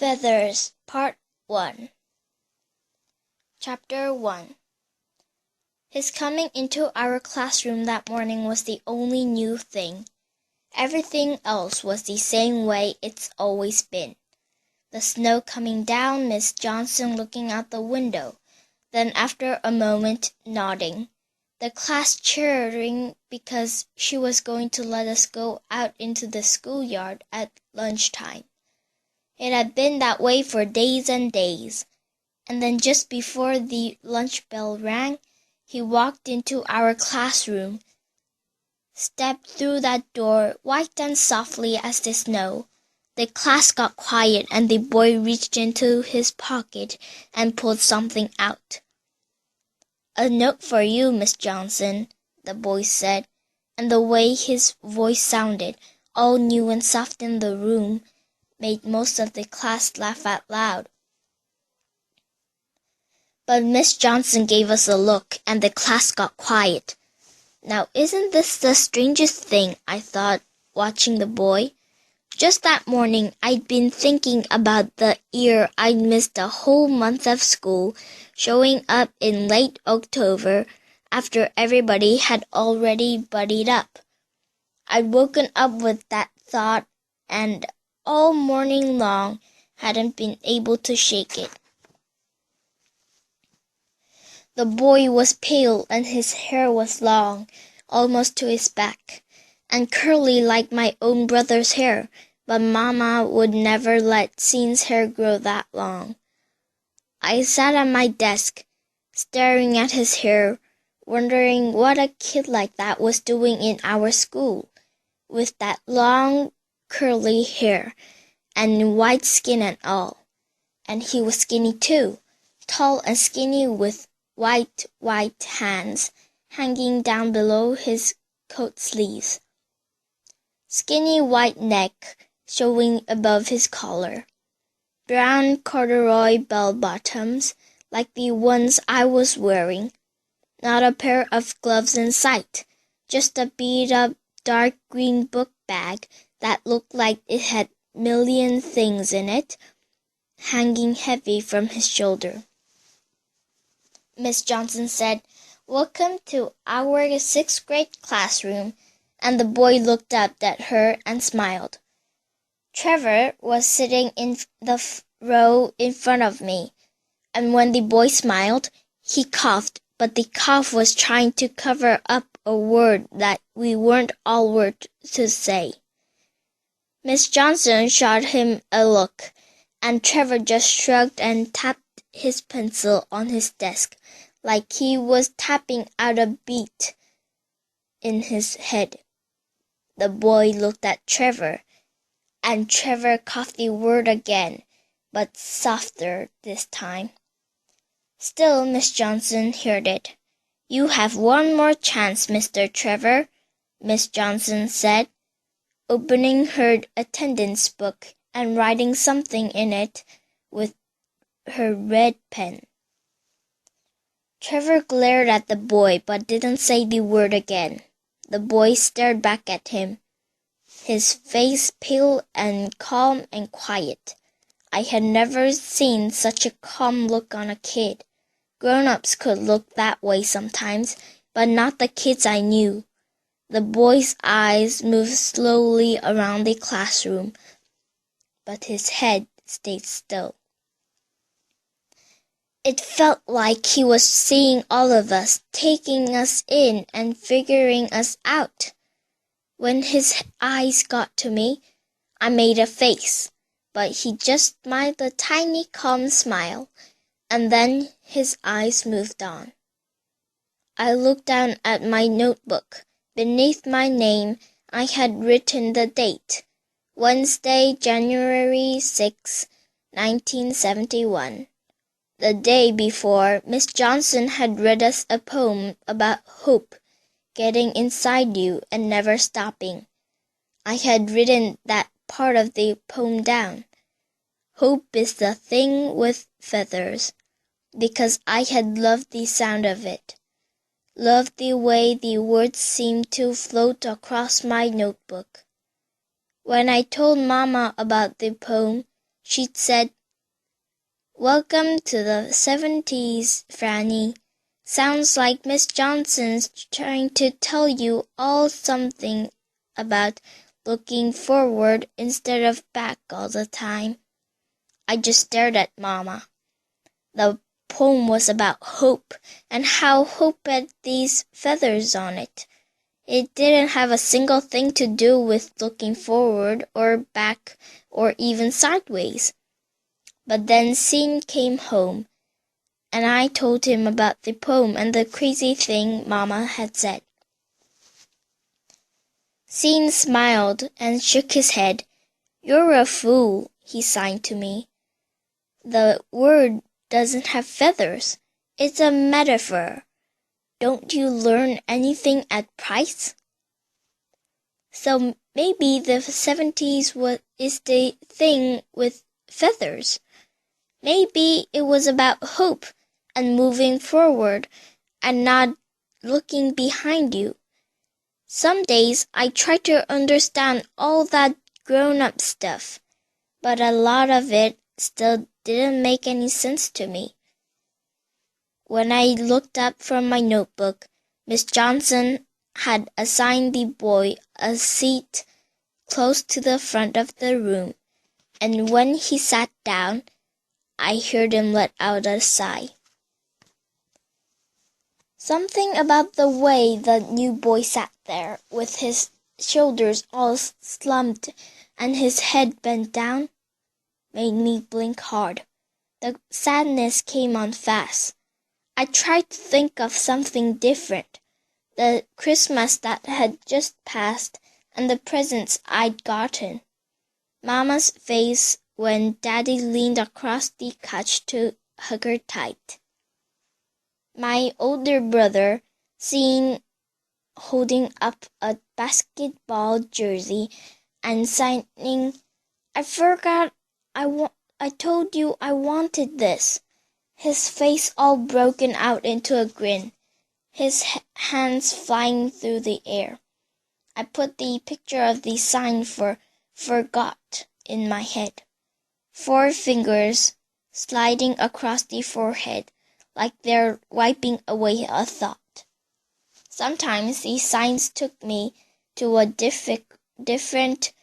Feathers, Part 1. Chapter 1. His coming into our classroom that morning was the only new thing. Everything else was the same way it's always been. The snow coming down, Miss Johnson looking out the window, then after a moment nodding. The class cheering because she was going to let us go out into the schoolyard at lunchtime. It had been that way for days and days. And then just before the lunch bell rang, he walked into our classroom, stepped through that door, white and softly as the snow. The class got quiet and the boy reached into his pocket and pulled something out. "A note for you, Miss Johnson," the boy said, and the way his voice sounded, all new and soft in the room, made most of the class laugh out loud. But Miss Johnson gave us a look, and the class got quiet. Now isn't this the strangest thing, I thought, watching the boy. Just that morning I'd been thinking about the year I'd missed a whole month of school, showing up in late October after everybody had already buddied up. I'd woken up with that thought and all morning long hadn't been able to shake it. The boy was pale and his hair was long, almost to his back, and curly like my own brother's hair, but Mama would never let Sean's hair grow that long. I sat at my desk, staring at his hair, wondering what a kid like that was doing in our school, with that long, curly hair, and white skin and all. And he was skinny too, tall and skinny with white hands hanging down below his coat sleeves. Skinny white neck showing above his collar. Brown corduroy bell-bottoms like the ones I was wearing. Not a pair of gloves in sight, just a beat-up dark green book bag that looked like it had million things in it, hanging heavy from his shoulder. Miss Johnson said, "Welcome to our sixth grade classroom," and the boy looked up at her and smiled. Trevor was sitting in the row in front of me, and when the boy smiled, he coughed, but the cough was trying to cover up a word that we weren't all word to say. Miss Johnson shot him a look, and Trevor just shrugged and tapped his pencil on his desk like he was tapping out a beat in his head. The boy looked at Trevor, and Trevor coughed the word again, but softer this time. Still Miss Johnson heard it. "You have one more chance, Mr. Trevor," Miss Johnson said, opening her attendance book and writing something in it with her red pen. Trevor glared at the boy but didn't say the word again. The boy stared back at him, his face pale and calm and quiet. I had never seen such a calm look on a kid. Grown-ups could look that way sometimes, but not the kids I knew. The boy's eyes moved slowly around the classroom, but his head stayed still. It felt like he was seeing all of us, taking us in and figuring us out. When his eyes got to me, I made a face, but he just smiled a tiny calm smile, and then his eyes moved on. I looked down at my notebook. Beneath my name, I had written the date, Wednesday, January 6, 1971. The day before, Miss Johnson had read us a poem about hope, getting inside you and never stopping. I had written that part of the poem down. Hope is the thing with feathers, because I had loved the sound of it. Loved the way the words seemed to float across my notebook. When I told Mama about the poem, She said, "Welcome to the 70s, Franny. Sounds like Miss Johnson's trying to tell you all something about looking forward instead of back all the time." I just stared at Mama. The poem was about hope, and how hope had these feathers on it. It didn't have a single thing to do with looking forward or back or even sideways. But then Sean came home, and I told him about the poem and the crazy thing Mama had said. Sean smiled and shook his head. "You're a fool," he signed to me. "The word doesn't have feathers. It's a metaphor. Don't you learn anything at Price?" So maybe the 70s is the thing with feathers. Maybe it was about hope and moving forward and not looking behind you. Some days I try to understand all that grown-up stuff, but a lot of it still didn't make any sense to me. When I looked up from my notebook, Miss Johnson had assigned the boy a seat close to the front of the room, and when he sat down, I heard him let out a sigh. Something about the way the new boy sat there, with his shoulders all slumped and his head bent down, made me blink hard. The sadness came on fast. I tried to think of something different, the Christmas that had just passed and the presents I'd gotten. Mama's face when Daddy leaned across the couch to hug her tight. My older brother, seen holding up a basketball jersey and signing, "I forgot I told you I wanted this." His face all broken out into a grin, his hands flying through the air. I put the picture of the sign for "forgot" in my head. 4 fingers sliding across the forehead, like they're wiping away a thought. Sometimes these signs took me to a different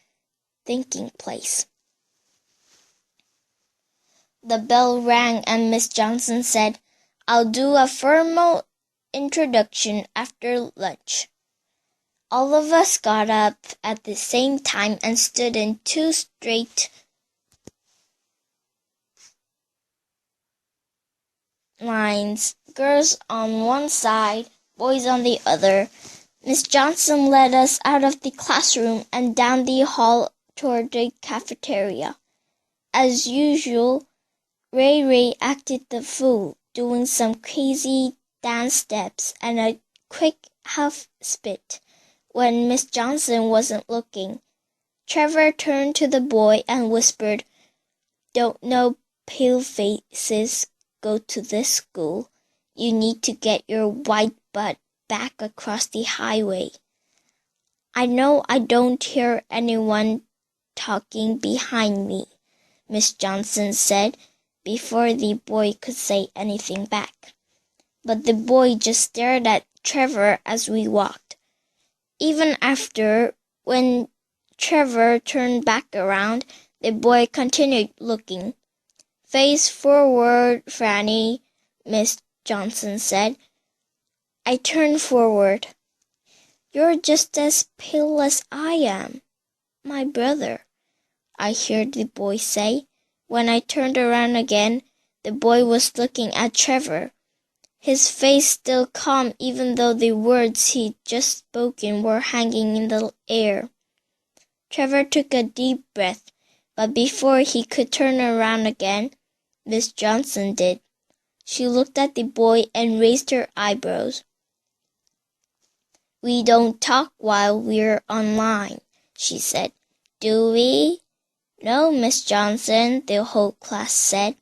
thinking place. The bell rang and Miss Johnson said, "I'll do a formal introduction after lunch." All of us got up at the same time and stood in 2 straight lines, girls on one side, boys on the other. Miss Johnson led us out of the classroom and down the hall toward the cafeteria. As usual, Ray Ray acted the fool, doing some crazy dance steps and a quick half-spit when Miss Johnson wasn't looking. Trevor turned to the boy and whispered, "Don't no pale faces go to this school. You need to get your white butt back across the highway." "I know I don't hear anyone talking behind me," Miss Johnson said, before the boy could say anything back. But the boy just stared at Trevor as we walked. Even after, when Trevor turned back around, the boy continued looking. "Face forward, Franny," Miss Johnson said. I turned forward. "You're just as pale as I am, my brother," I heard the boy say. When I turned around again, the boy was looking at Trevor, his face still calm even though the words he'd just spoken were hanging in the air. Trevor took a deep breath, but before he could turn around again, Miss Johnson did. She looked at the boy and raised her eyebrows. "We don't talk while we're online," she said. "Do we?" "No, Miss Johnson," the whole class said.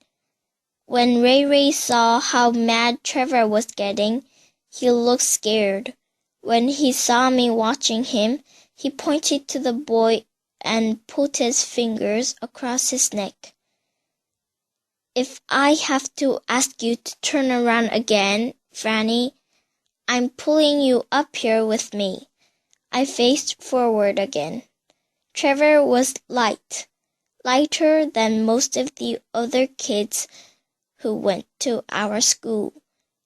When Ray Ray saw how mad Trevor was getting, he looked scared. When he saw me watching him, he pointed to the boy and put his fingers across his neck. If I have to ask you to turn around again, Franny, I'm pulling you up here with me." I faced forward again. Trevor was lighter than most of the other kids who went to our school,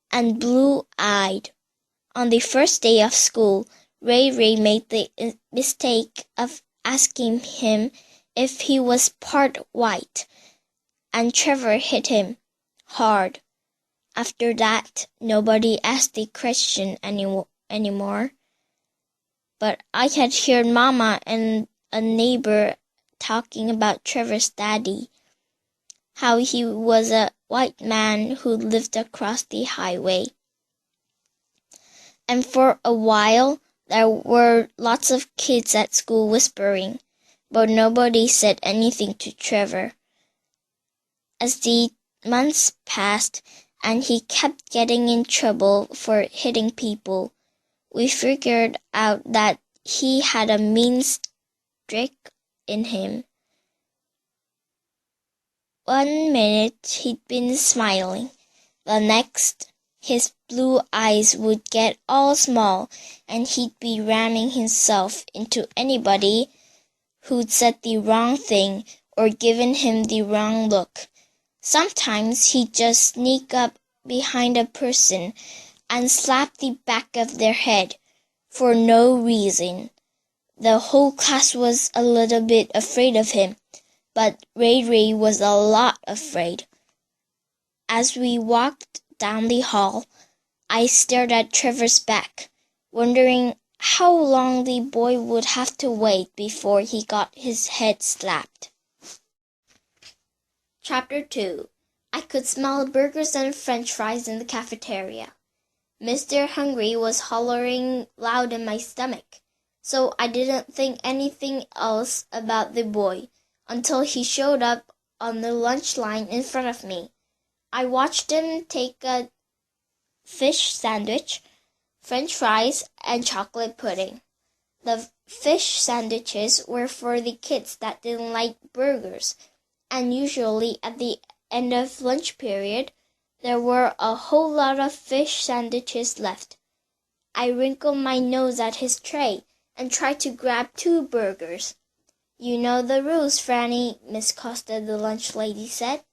and blue-eyed. On the first day of school, Ray made the mistake of asking him if he was part white, and Trevor hit him hard. After that, nobody asked the question anymore. But I had heard Mama and a neighbor talking about Trevor's daddy, how he was a white man who lived across the highway. And for a while, there were lots of kids at school whispering, but nobody said anything to Trevor. As the months passed and he kept getting in trouble for hitting people, we figured out that he had a mean streak in him. One minute he'd been smiling, the next his blue eyes would get all small and he'd be ramming himself into anybody who'd said the wrong thing or given him the wrong look. Sometimes he'd just sneak up behind a person and slap the back of their head for no reason. The whole class was a little bit afraid of him, but Ray was a lot afraid. As we walked down the hall, I stared at Trevor's back, wondering how long the boy would have to wait before he got his head slapped. Chapter 2. I could smell burgers and French fries in the cafeteria. Mr. Hungry was hollering loud in my stomach, so I didn't think anything else about the boy until he showed up on the lunch line in front of me. I watched him take a fish sandwich, French fries, and chocolate pudding. The fish sandwiches were for the kids that didn't like burgers, and usually at the end of lunch period, there were a whole lot of fish sandwiches left. I wrinkled my nose at his tray and tried to grab 2 burgers. "You know the rules, Franny," Miss Costa, the lunch lady, said.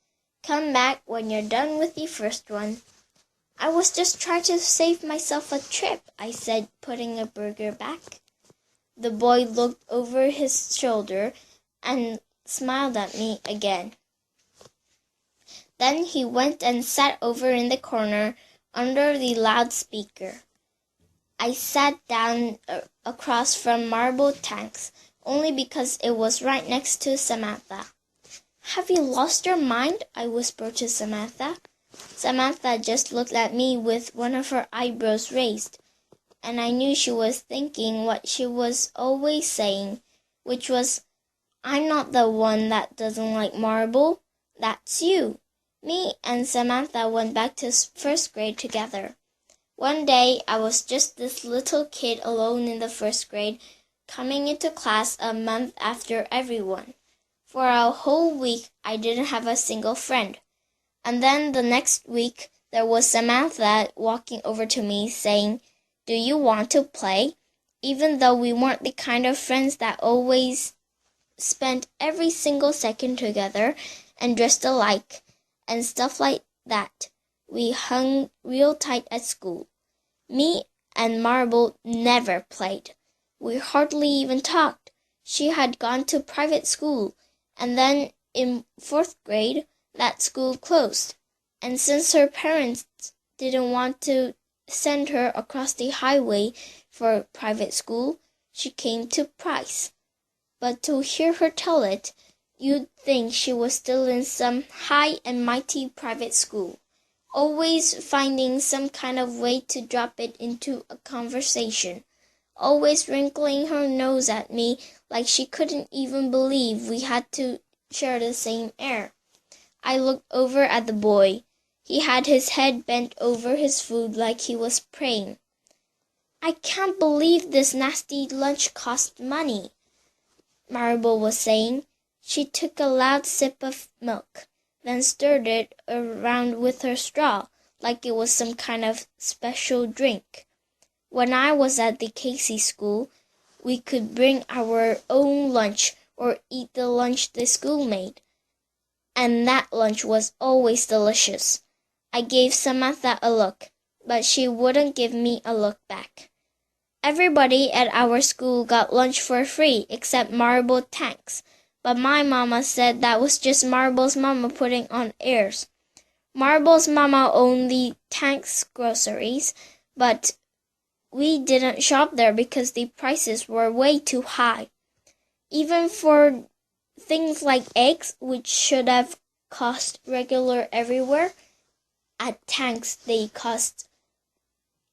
"Come back when you're done with the first one." "I was just trying to save myself a trip," I said, putting a burger back. The boy looked over his shoulder and smiled at me again. Then he went and sat over in the corner under the loudspeaker. I sat down across from Marble Tanks, only because it was right next to Samantha. "Have you lost your mind?" I whispered to Samantha. Samantha just looked at me with one of her eyebrows raised, and I knew she was thinking what she was always saying, which was, "I'm not the one that doesn't like marble. That's you." Me and Samantha went back to first grade together. One day I was just this little kid alone in the first grade, coming into class a month after everyone. For a whole week I didn't have a single friend. And then the next week there was Samantha walking over to me saying, "Do you want to play?" Even though we weren't the kind of friends that always spent every single second together and dressed alike and stuff like that. We hung real tight at school. Me and Marble never played. We hardly even talked. She had gone to private school, and then in 4th grade, that school closed. And since her parents didn't want to send her across the highway for private school, she came to Price. But to hear her tell it, you'd think she was still in some high and mighty private school, always finding some kind of way to drop it into a conversation, always wrinkling her nose at me like she couldn't even believe we had to share the same air. I looked over at the boy. He had his head bent over his food like he was praying. "I can't believe this nasty lunch cost money," Marble was saying. She took a loud sip of milk. then stirred it around with her straw, like it was some kind of special drink. When I was at the Casey school, we could bring our own lunch or eat the lunch the school made, and that lunch was always delicious. I gave Samantha a look, but she wouldn't give me a look back. Everybody at our school got lunch for free except Marble Tanks, but my mama said that was just Marble's mama putting on airs. Marble's mama owned the Tanks groceries, but we didn't shop there because the prices were way too high. Even for things like eggs, which should have cost regular everywhere, at Tanks they cost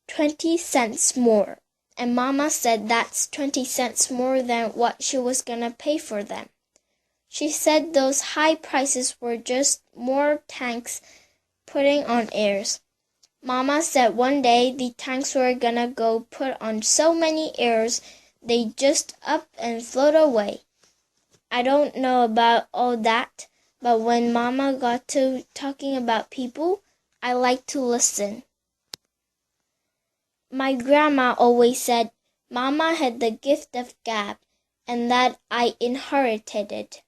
20 cents more. And Mama said that's 20 cents more than what she was gonna pay for them. She said those high prices were just more Tanks putting on airs. Mama said one day the Tanks were gonna go put on so many airs they just up and float away. I don't know about all that, but when Mama got to talking about people, I liked to listen. My grandma always said Mama had the gift of gab and that I inherited it.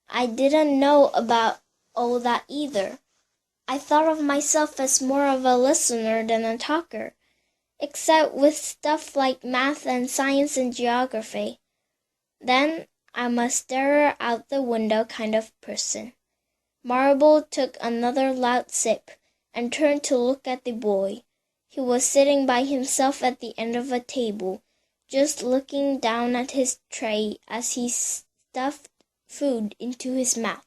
I didn't know about all that either. I thought of myself as more of a listener than a talker, except with stuff like math and science and geography. Then I'm a starer out the window kind of person. Marble took another loud sip and turned to look at the boy. He was sitting by himself at the end of a table, just looking down at his tray as he stuffed food into his mouth.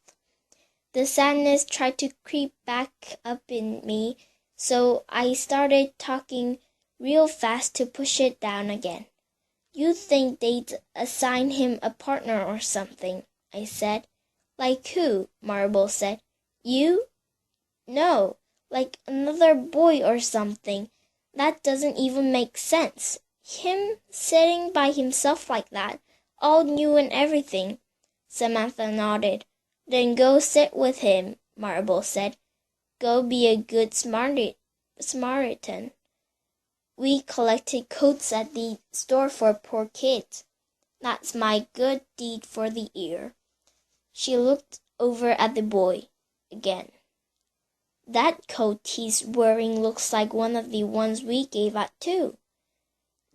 The sadness tried to creep back up in me, so I started talking real fast to push it down again. "You'd think they'd assign him a partner or something," I said. "Like who?" Marble said. "You?" "No, like another boy or something. That doesn't even make sense. Him sitting by himself like that, all new and everything." Samantha nodded. "Then go sit with him," Marble said. "Go be a good Samaritan. We collected coats at the store for poor kids. That's my good deed for the year." She looked over at the boy again. "That coat he's wearing looks like one of the ones we gave out too.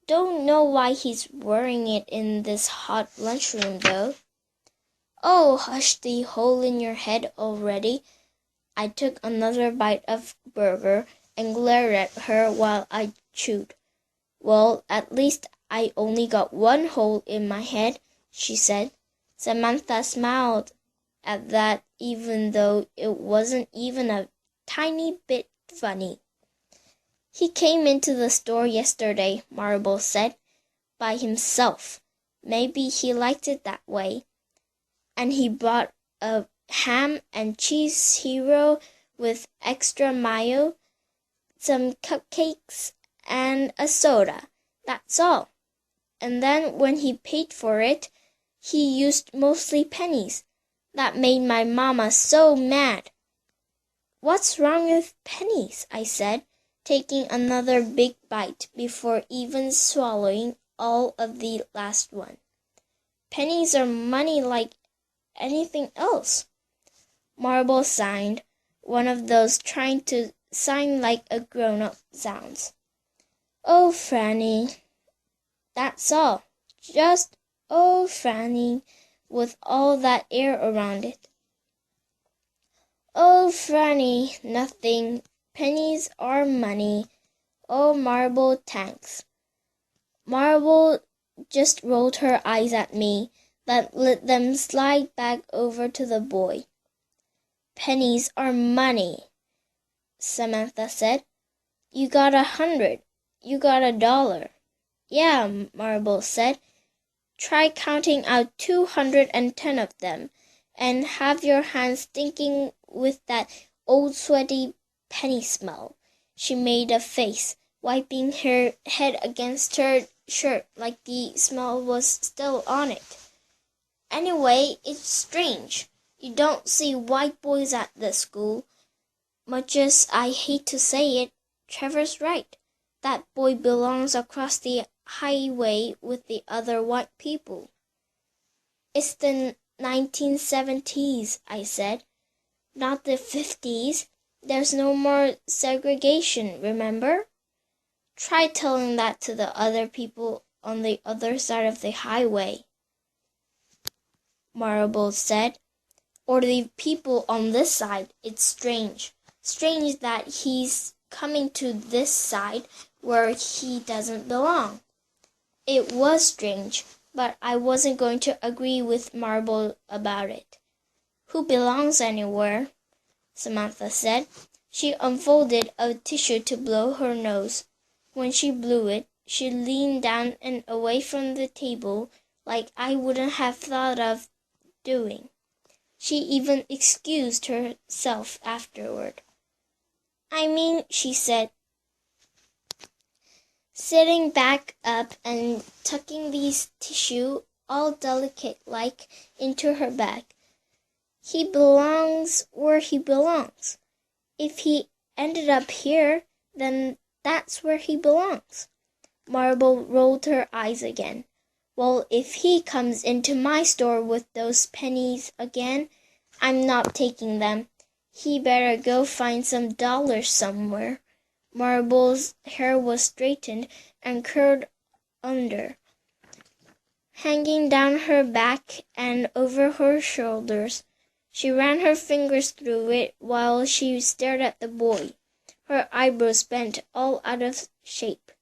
Don't know why he's wearing it in this hot lunchroom though." "Oh, hush the hole in your head already." I took another bite of burger and glared at her while I chewed. "Well, at least I only got one hole in my head," she said. Samantha smiled at that even though it wasn't even a tiny bit funny. "He came into the store yesterday," Marble said, "by himself. Maybe he liked it that way. And he bought a ham and cheese hero with extra mayo, some cupcakes, and a soda. That's all. And then when he paid for it, he used mostly pennies. That made my mama so mad." "What's wrong with pennies?" I said, taking another big bite before even swallowing all of the last one. "Pennies are money like anything else." Marble signed, one of those trying to sign like a grown-up sounds. "Oh, Franny." That's all. Just "Oh, Franny," with all that air around it. "Oh, Franny, nothing. Pennies are money. Oh, Marble Tanks." Marble just rolled her eyes at me, then let them slide back over to the boy. "Pennies are money," Samantha said. "You got 100. You got $1. "Yeah," Marble said. "Try counting out 210 of them, and have your hands stinking with that old sweaty penny smell." She made a face, wiping her head against her shirt like the smell was still on it. "Anyway, it's strange. You don't see white boys at the school. Much as I hate to say it, Trevor's right. That boy belongs across the highway with the other white people. It's the 1970s, I said, not the 50s. There's no more segregation, remember? Try telling that to the other people on the other side of the highway, Marble said. Or the people on this side. It's strange. Strange that he's coming to this side where he doesn't belong. It was strange, but I wasn't going to agree with Marble about it. Who belongs anywhere? Samantha said. She unfolded a tissue to blow her nose. When she blew it, she leaned down and away from the table like I wouldn't have thought of doing. She even excused herself afterward. I mean, she said, sitting back up and tucking these tissue all delicate-like into her bag. He belongs where he belongs. If he ended up here, then that's where he belongs. Marble rolled her eyes again. Well, if he comes into my store with those pennies again, I'm not taking them. He better go find some dollars somewhere. Marble's hair was straightened and curled under, hanging down her back and over her shoulders. She ran her fingers through it while she stared at the boy, her eyebrows bent all out of shape.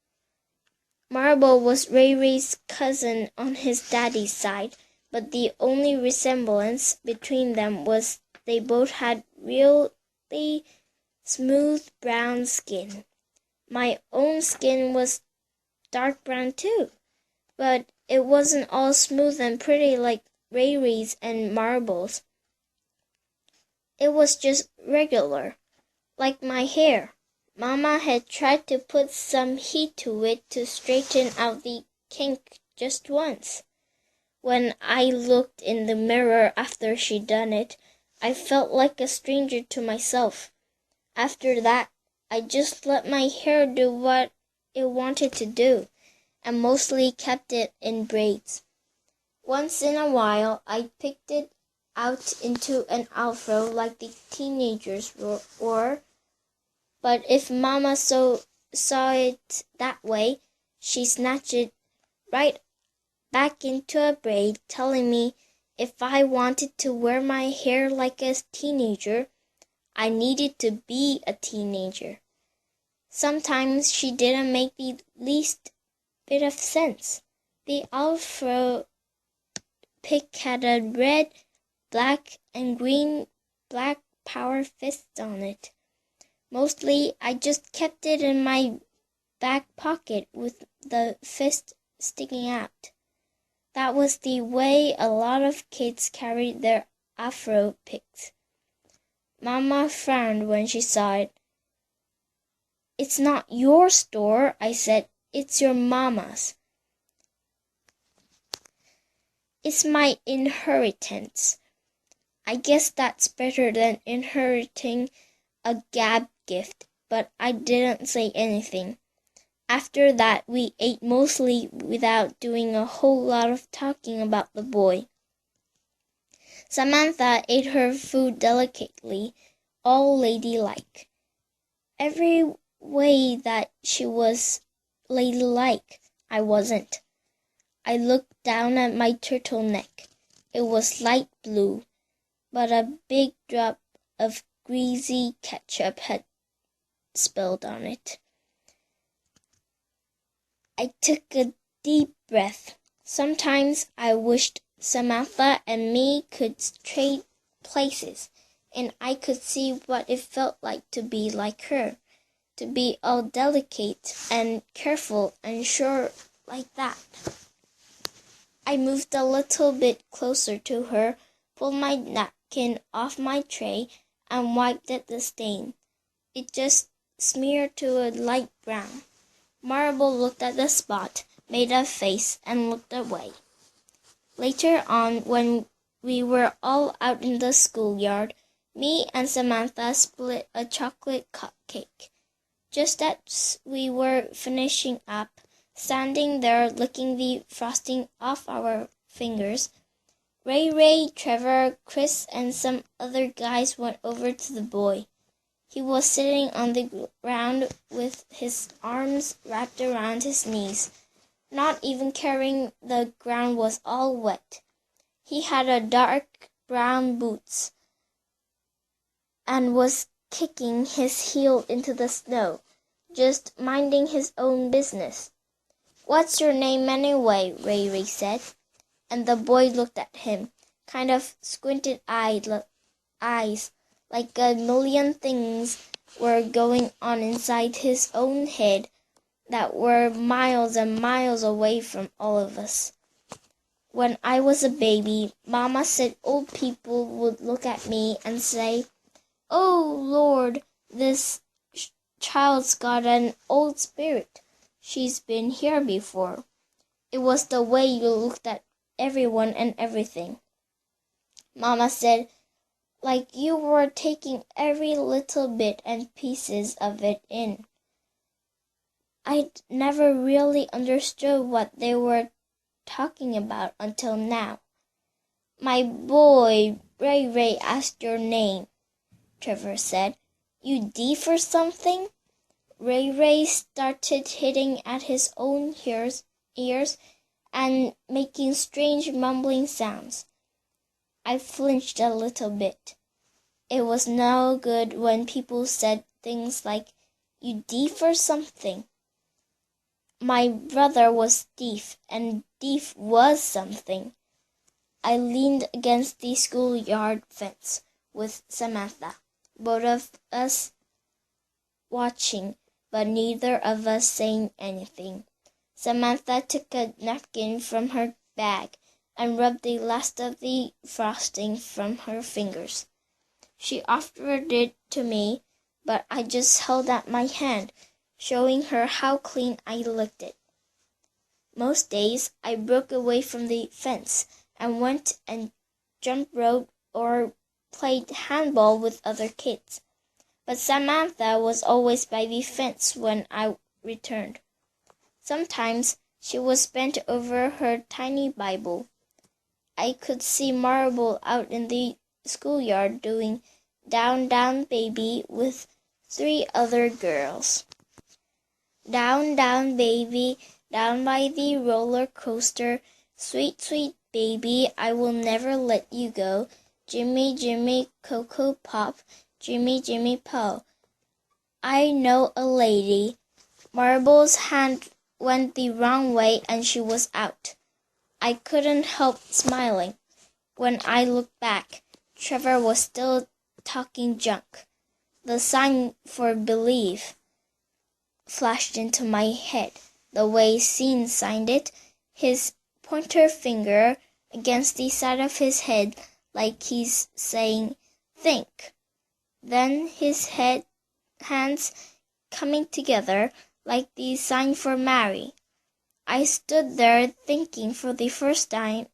Marble was Ray Ray's cousin on his daddy's side, but the only resemblance between them was they both had really smooth brown skin. My own skin was dark brown too, but it wasn't all smooth and pretty like Ray Ray's and Marble's. It was just regular, like my hair. Mama had tried to put some heat to it to straighten out the kink just once. When I looked in the mirror after she'd done it, I felt like a stranger to myself. After that, I just let my hair do what it wanted to do, and mostly kept it in braids. Once in a while, I picked it out into an afro like the teenagers wore. But if Mama saw it that way, she snatched it right back into a braid, telling me if I wanted to wear my hair like a teenager, I needed to be a teenager. Sometimes she didn't make the least bit of sense. The afro pick had a red, black, and green black power fists on it. Mostly, I just kept it in my back pocket with the fist sticking out. That was the way a lot of kids carried their afro picks. Mama frowned when she saw it. It's not your store, I said. It's your mama's. It's my inheritance. I guess that's better than inheriting a gab gift, but I didn't say anything. After that, we ate mostly without doing a whole lot of talking about the boy. Samantha ate her food delicately, all ladylike. Every way that she was ladylike, I wasn't. I looked down at my turtleneck. It was light blue, but a big drop of greasy ketchup had spilled on it. I took a deep breath. Sometimes I wished Samantha and me could trade places, and I could see what it felt like to be like her, to be all delicate and careful and sure like that. I moved a little bit closer to her, pulled my napkin off my tray, and wiped at the stain. It just smeared to a light brown. Marble looked at the spot, made a face, and looked away. Later on, when we were all out in the schoolyard, me and Samantha split a chocolate cupcake. Just as we were finishing up, standing there licking the frosting off our fingers, Ray, Trevor, Chris, and some other guys went over to the boy. He was sitting on the ground with his arms wrapped around his knees, not even caring the ground was all wet. He had a dark brown boots and was kicking his heel into the snow, just minding his own business. "What's your name anyway?" Ray said, and the boy looked at him, kind of squinted eyes, like a million things were going on inside his own head that were miles and miles away from all of us. When I was a baby, Mama said old people would look at me and say, "Oh, Lord, this child's got an old spirit. She's been here before." It was the way you looked at everyone and everything. Mama said, like you were taking every little bit and pieces of it in. I'd never really understood what they were talking about until now. "My boy, Ray asked your name," Trevor said. "You deaf or something?" Ray started hitting at his own ears and making strange mumbling sounds. I flinched a little bit. It was no good when people said things like, "You deaf or something." My brother was deaf, and deaf was something. I leaned against the schoolyard fence with Samantha, both of us watching, but neither of us saying anything. Samantha took a napkin from her bag and rubbed the last of the frosting from her fingers. She offered it to me, but I just held out my hand, showing her how clean I licked it. Most days I broke away from the fence and went and jump rope or played handball with other kids. But Samantha was always by the fence when I returned. Sometimes she was bent over her tiny Bible. I could see Marble out in the schoolyard doing "Down, Down, Baby" with 3 other girls. "Down, down, baby, down by the roller coaster. Sweet, sweet baby, I will never let you go. Jimmy, Jimmy, Coco Pop, Jimmy, Jimmy Po. I know a lady." Marble's hand went the wrong way and she was out. I couldn't help smiling. When I looked back, Trevor was still talking junk. The sign for believe flashed into my head, the way Sean signed it, his pointer finger against the side of his head like he's saying, "Think." Then his hands coming together like the sign for marry. I stood there thinking for the first time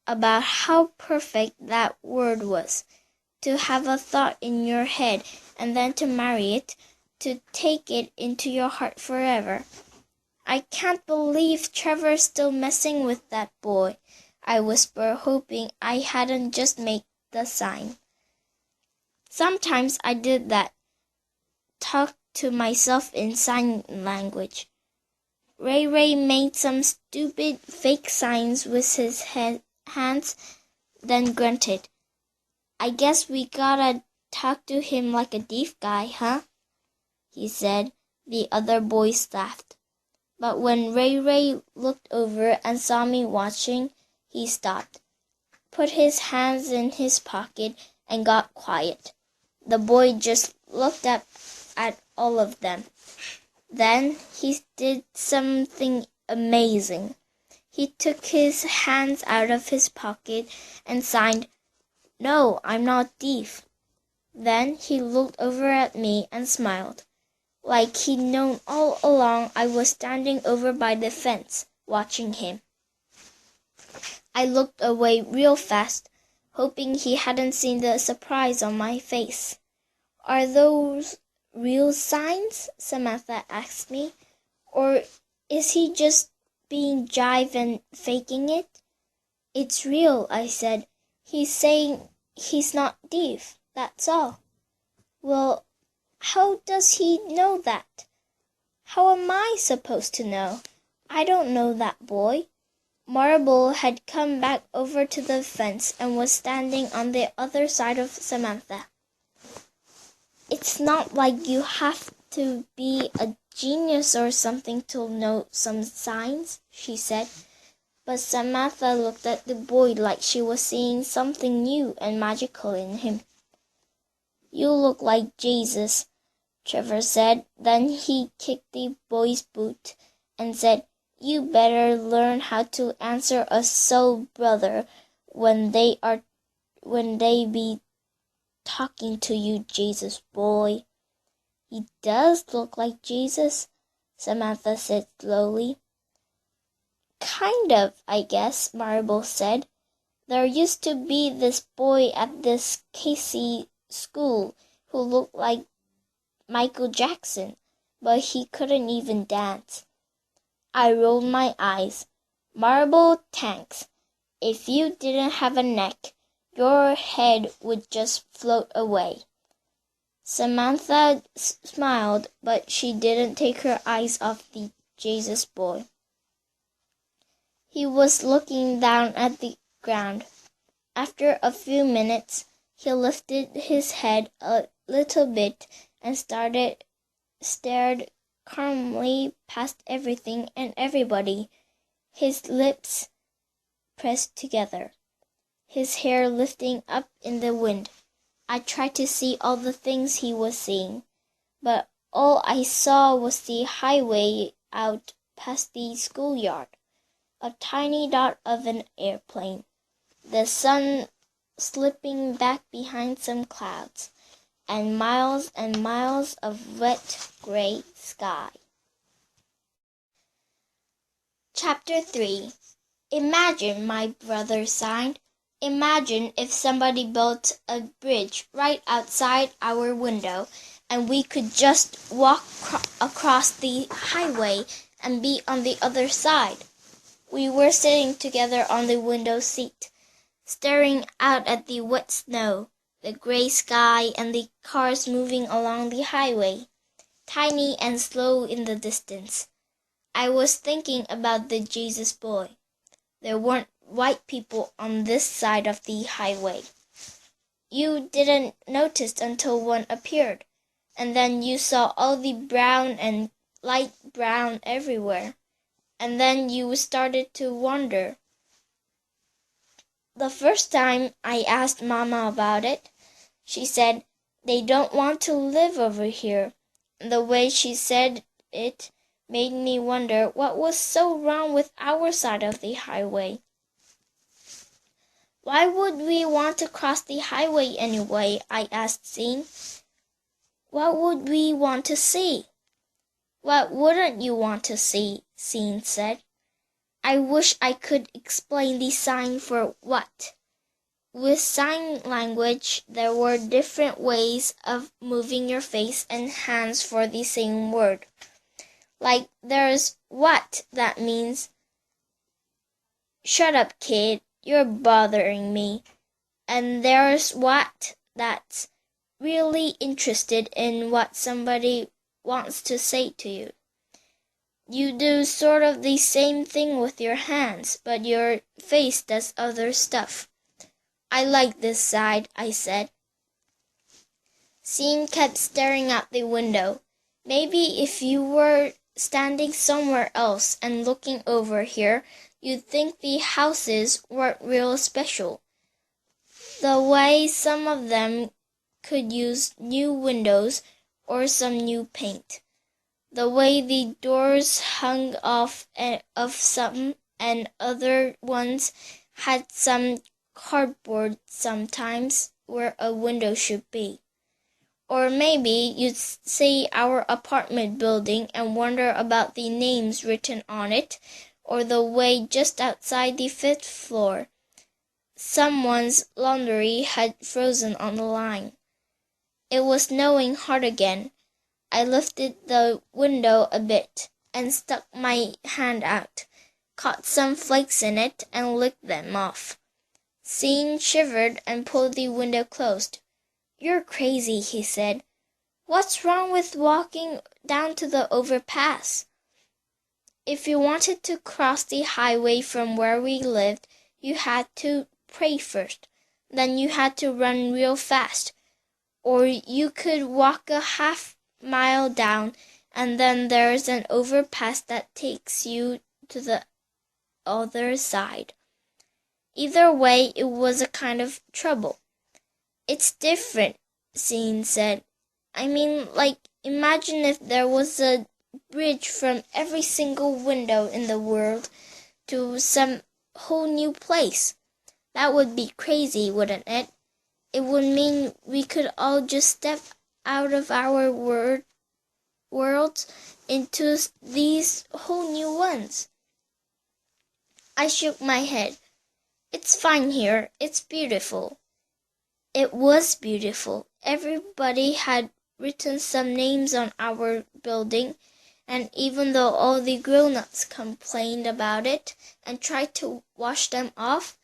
about how perfect that word was. To have a thought in your head and then to marry it, to take it into your heart forever. "I can't believe Trevor's still messing with that boy," I whispered, hoping I hadn't just made the sign. Sometimes I did that, talk to myself in sign language. Ray made some stupid fake signs with his hands, then grunted. "I guess we gotta talk to him like a deaf guy, huh?" he said. The other boys laughed. But when Ray looked over and saw me watching, he stopped, put his hands in his pocket, and got quiet. The boy just looked up at all of them. Then he did something amazing. He took his hands out of his pocket and signed, "No, I'm not deaf." Then he looked over at me and smiled, like he'd known all along I was standing over by the fence, watching him. I looked away real fast, hoping he hadn't seen the surprise on my face. "Are those real signs?" Samantha asked me. "Or is he just being jive and faking it?" "It's real," I said. "He's saying he's not deaf, that's all." "Well, how does he know that?" "How am I supposed to know? I don't know that boy." Marble had come back over to the fence and was standing on the other side of Samantha. "It's not like you have to be a genius or something to know some signs," she said. But Samantha looked at the boy like she was seeing something new and magical in him. "You look like Jesus," Trevor said. Then he kicked the boy's boot and said, "You better learn how to answer a soul brother when they be talking to you, Jesus boy." "He does look like Jesus," Samantha said slowly. "Kind of, I guess," Marble said. "There used to be this boy at this Casey school who looked like Michael Jackson, but he couldn't even dance." I rolled my eyes. "Marble, thanks. If you didn't have a neck, your head would just float away." Samantha smiled, but she didn't take her eyes off the Jesus boy. He was looking down at the ground. After a few minutes, he lifted his head a little bit and stared calmly past everything and everybody, his lips pressed together, his hair lifting up in the wind. I tried to see all the things he was seeing, but all I saw was the highway out past the schoolyard, a tiny dot of an airplane, the sun slipping back behind some clouds, and miles of wet gray sky. Chapter 3. "Imagine," my brother sighed. "Imagine if somebody built a bridge right outside our window and we could just walk across the highway and be on the other side." We were sitting together on the window seat, staring out at the wet snow, the gray sky, and the cars moving along the highway, tiny and slow in the distance. I was thinking about the Jesus boy. There weren't white people on this side of the highway. You didn't notice until one appeared, and then you saw all the brown and light brown everywhere, and then you started to wonder. The first time I asked Mama about it, she said, "They don't want to live over here." The way she said it made me wonder what was so wrong with our side of the highway. "Why would we want to cross the highway anyway?" I asked Sean. "What would we want to see?" "What wouldn't you want to see?" Sean said. I wish I could explain the sign for what. With sign language, there were different ways of moving your face and hands for the same word. Like there's what that means, "Shut up, kid, you're bothering me." And there's what that's really interested in what somebody wants to say to you. You do sort of the same thing with your hands, but your face does other stuff. "I like this side," I said. Sean kept staring out the window. "Maybe if you were standing somewhere else and looking over here, you'd think the houses weren't real special. The way some of them could use new windows or some new paint. The way the doors hung off of some and other ones had some cardboard sometimes where a window should be. Or maybe you'd see our apartment building and wonder about the names written on it, or the way just outside the 5th floor. Someone's laundry had frozen on the line. It was snowing hard again. I lifted the window a bit and stuck my hand out, caught some flakes in it, and licked them off. Sean shivered and pulled the window closed. "You're crazy," he said. "What's wrong with walking down to the overpass?" "If you wanted to cross the highway from where we lived, you had to pray first. Then you had to run real fast. Or you could walk a half-mile down, and then there's an overpass that takes you to the other side. Either way, it was a kind of trouble." "It's different," Sean said. "I mean, like, imagine if there was a bridge from every single window in the world to some whole new place. That would be crazy, wouldn't it? It would mean we could all just step out of our worlds into these whole new ones." I shook my head. "It's fine here. It's beautiful." It was beautiful. Everybody had written some names on our building, and even though all the grown-ups complained about it and tried to wash them off,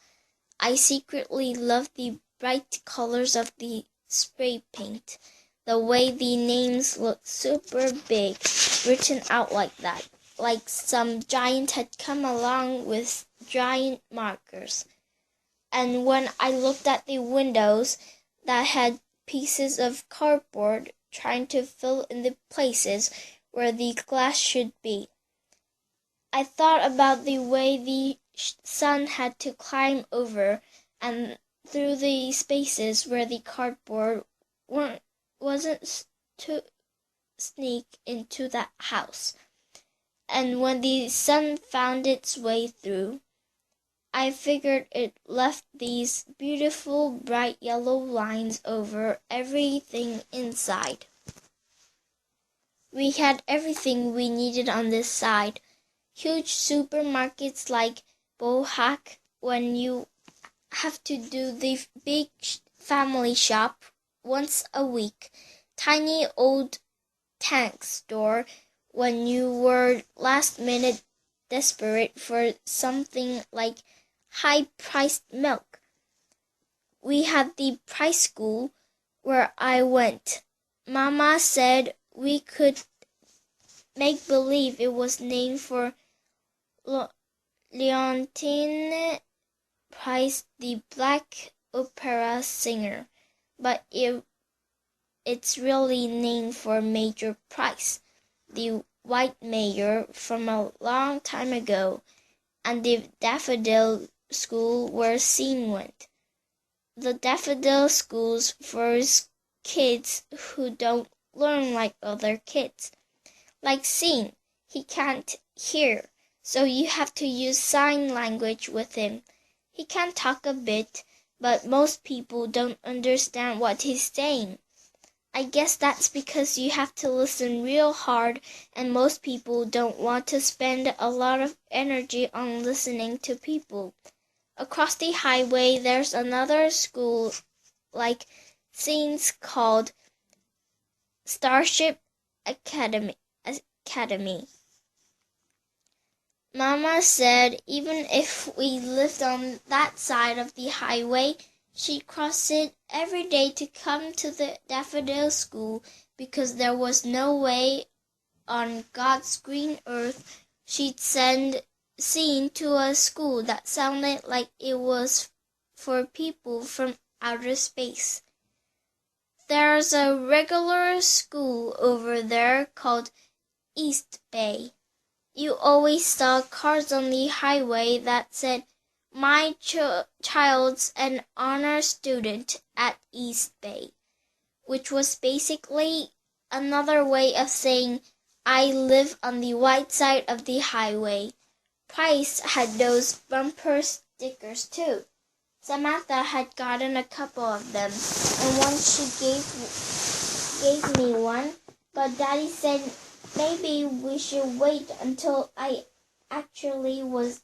I secretly loved the bright colors of the spray paint, the way the names looked super big, written out like that, like some giant had come along with giant markers. And when I looked at the windows that had pieces of cardboard trying to fill in the places where the glass should be, I thought about the way the sun had to climb over and through the spaces where the cardboard wasn't to sneak into that house. And when the sun found its way through, I figured it left these beautiful bright yellow lines over everything inside. We had everything we needed on this side. Huge supermarkets like Bohack, when you have to do the big family shop once a week. Tiny old tank store when you were last minute desperate for something like high-priced milk. We had the price school where I went. Mama said we could make believe it was named for Leontine Price, the black opera singer, but it's really named for Major Price, the white mayor from a long time ago, and the daffodil school where Sean went. The daffodil school's for kids who don't learn like other kids. Like Sean, he can't hear, so you have to use sign language with him. He can talk a bit, but most people don't understand what he's saying. I guess that's because you have to listen real hard, and most people don't want to spend a lot of energy on listening to people. Across the highway, there's another school like Sean's called Starship Academy. Mama said even if we lived on that side of the highway, she'd cross it every day to come to the daffodil school because there was no way on God's green earth she'd send Sean to a school that sounded like it was for people from outer space. There's a regular school over there called East Bay. You always saw cars on the highway that said, "My child's an honor student at East Bay," which was basically another way of saying, "I live on the white side of the highway." Price had those bumper stickers too. Samantha had gotten a couple of them, and once she gave me one, but Daddy said maybe we should wait until I actually was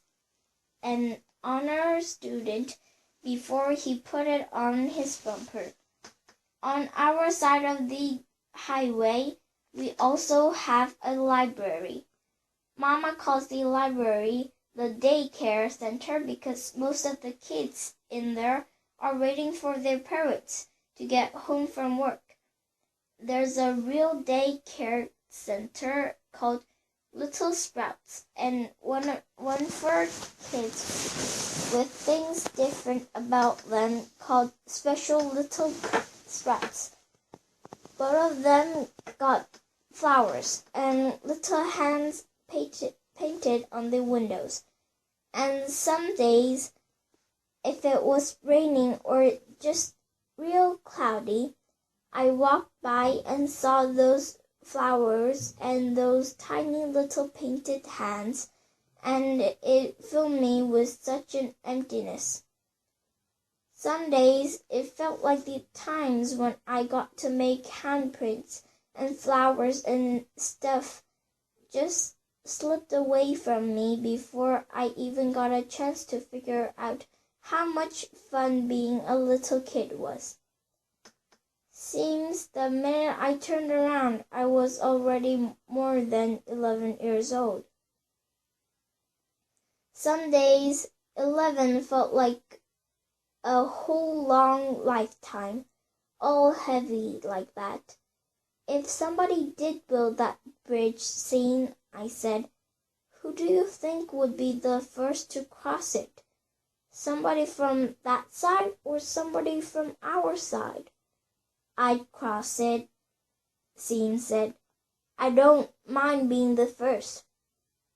an honor student before he put it on his bumper. On our side of the highway, we also have a library. Mama calls the library the daycare center because most of the kids in there are waiting for their parents to get home from work. There's a real daycare center called Little Sprouts, and one for kids with things different about them called Special Little Sprouts. Both of them got flowers and little hands painted on the windows. And some days, if it was raining or just real cloudy, I walked by and saw those flowers and those tiny little painted hands, and it filled me with such an emptiness. Some days it felt like the times when I got to make handprints and flowers and stuff just slipped away from me before I even got a chance to figure out how much fun being a little kid was. Seems the minute I turned around, I was already more than 11 years old. Some days 11 felt like a whole long lifetime, all heavy like that. If somebody did build that bridge scene, I said, who do you think would be the first to cross it? Somebody from that side or somebody from our side? I'd cross it, Scene said. I don't mind being the first.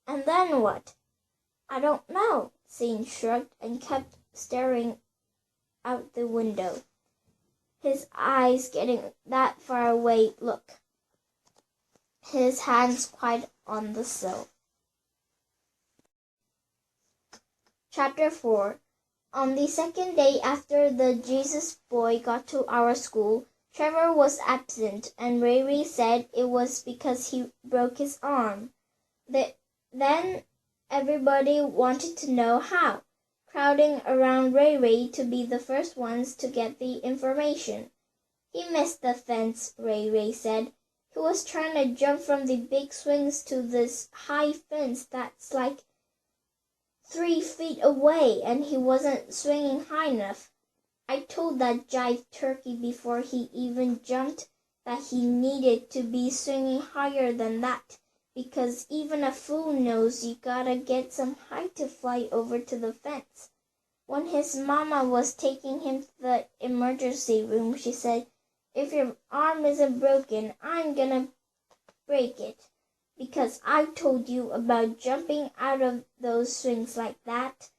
And then what? I don't know, Scene shrugged and kept staring out the window, his eyes getting that far away. Look, his hands quite on the sill. Chapter 4. On the second day after the Jesus boy got to our school, Trevor was absent, and Ray said it was because he broke his arm. Then everybody wanted to know how, crowding around Ray to be the first ones to get the information. He missed the fence, Ray said. He was trying to jump from the big swings to this high fence that's like 3 feet away, and he wasn't swinging high enough. I told that jive turkey before he even jumped that he needed to be swinging higher than that, because even a fool knows you gotta get some height to fly over to the fence. When his mama was taking him to the emergency room, she said, if your arm isn't broken, I'm gonna break it, because I told you about jumping out of those swings like that.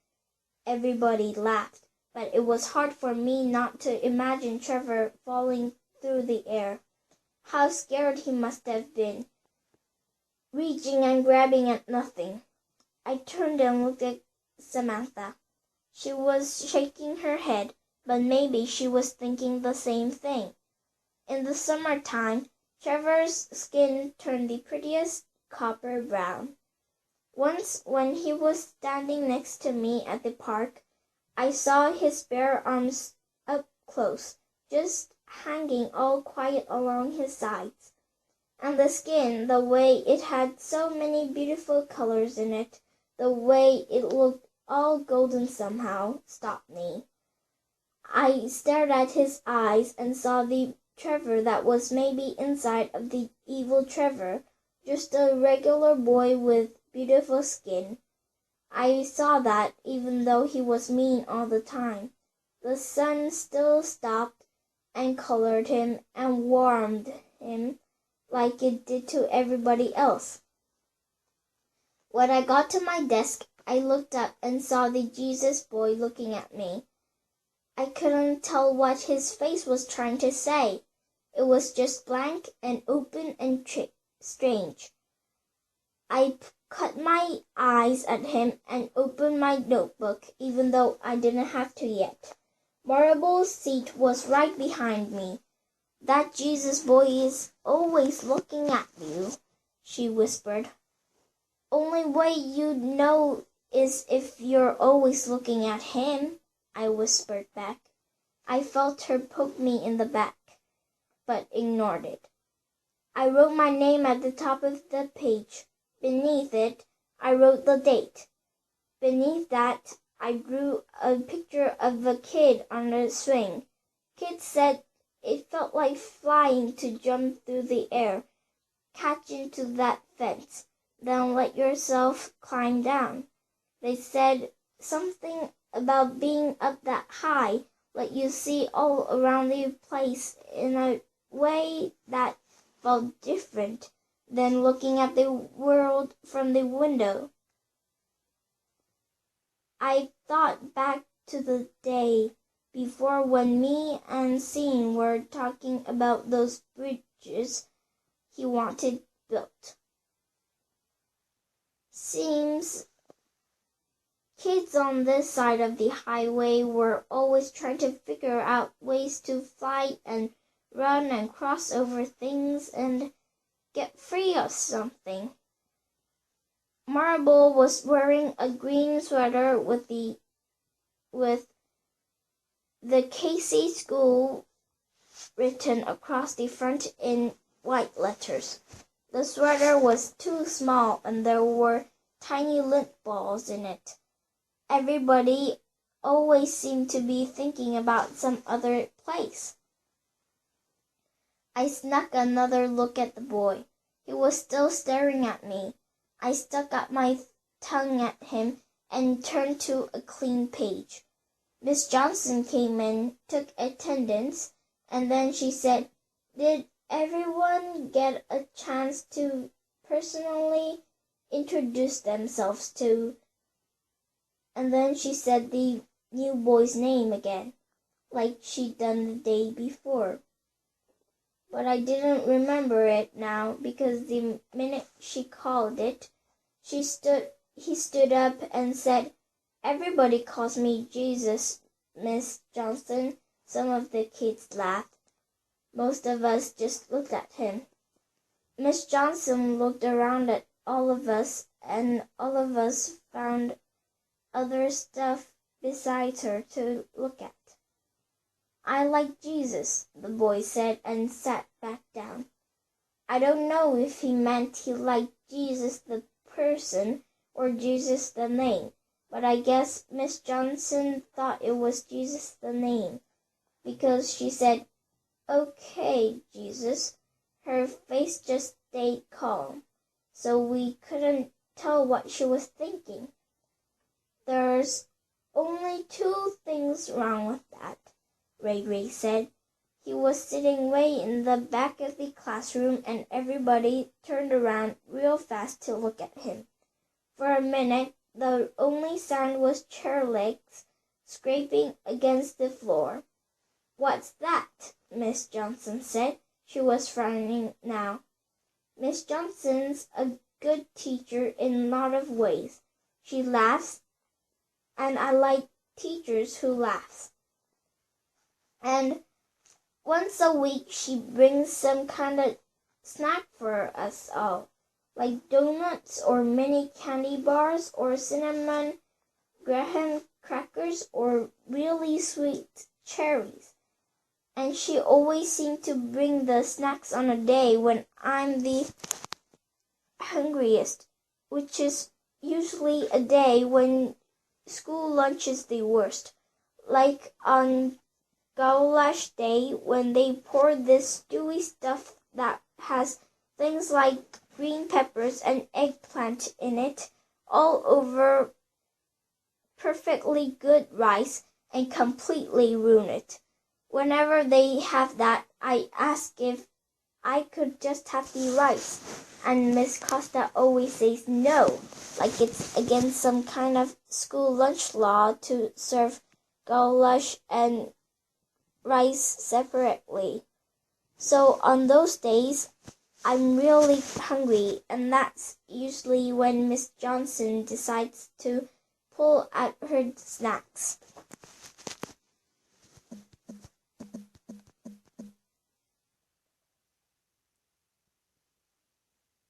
Everybody laughed, but it was hard for me not to imagine Trevor falling through the air. How scared he must have been, reaching and grabbing at nothing. I turned and looked at Samantha. She was shaking her head, but maybe she was thinking the same thing. In the summertime, Trevor's skin turned the prettiest copper brown. Once, when he was standing next to me at the park, I saw his bare arms up close, just hanging all quiet along his sides. And the skin, the way it had so many beautiful colors in it, the way it looked all golden somehow, stopped me. I stared at his eyes and saw the Trevor that was maybe inside of the evil Trevor, just a regular boy with beautiful skin. I saw that even though he was mean all the time, the sun still stopped and colored him and warmed him like it did to everybody else. When I got to my desk, I looked up and saw the Jesus boy looking at me. I couldn't tell what his face was trying to say. It was just blank and open and strange. I cut my eyes at him and opened my notebook, even though I didn't have to yet. Maribel's seat was right behind me. That Jesus boy is always looking at you, she whispered. Only way you'd know is if you're always looking at him, I whispered back. I felt her poke me in the back, but ignored it. I wrote my name at the top of the page. Beneath it, I wrote the date. Beneath that, I drew a picture of a kid on a swing. Kids said it felt like flying to jump through the air, catch into that fence, then let yourself climb down. They said something about being up that high, let you see all around the place in a way that felt different than looking at the world from the window. I thought back to the day before when me and Sean were talking about those bridges he wanted built. Seems kids on this side of the highway were always trying to figure out ways to fly and run and cross over things and get free of something. Marble was wearing a green sweater with the Casey School written across the front in white letters. The sweater was too small and there were tiny lint balls in it. Everybody always seemed to be thinking about some other place. I snuck another look at the boy. He was still staring at me. I stuck out my tongue at him and turned to a clean page. Miss Johnson came in, took attendance, and then she said, "Did everyone get a chance to personally introduce themselves to?" And then she said the new boy's name again, like she'd done the day before. But I didn't remember it now because the minute she called it, he stood up and said, "Everybody calls me Jesus, Miss Johnson." Some of the kids laughed. Most of us just looked at him. Miss Johnson looked around at all of us, and all of us found other stuff besides her to look at. "I like Jesus," the boy said and sat back down. I don't know if he meant he liked Jesus the person or Jesus the name, but I guess Miss Johnson thought it was Jesus the name, because she said, "Okay, Jesus." Her face just stayed calm, so we couldn't tell what she was thinking. "There's only two things wrong with that," Ray said. He was sitting way in the back of the classroom and everybody turned around real fast to look at him. For a minute, the only sound was chair legs scraping against the floor. "What's that?" Miss Johnson said. She was frowning now. Miss Johnson's a good teacher in a lot of ways. She laughs, and I like teachers who laugh. And once a week she brings some kind of snack for us all, like donuts or mini candy bars or cinnamon graham crackers or really sweet cherries. And she always seems to bring the snacks on a day when I'm the hungriest, which is usually a day when school lunch is the worst, like on Goulash Day when they pour this stewy stuff that has things like green peppers and eggplant in it all over perfectly good rice and completely ruin it. Whenever they have that, I ask if I could just have the rice, and Miss Costa always says no, like it's against some kind of school lunch law to serve goulash and rice separately. So on those days, I'm really hungry, and that's usually when Miss Johnson decides to pull out her snacks.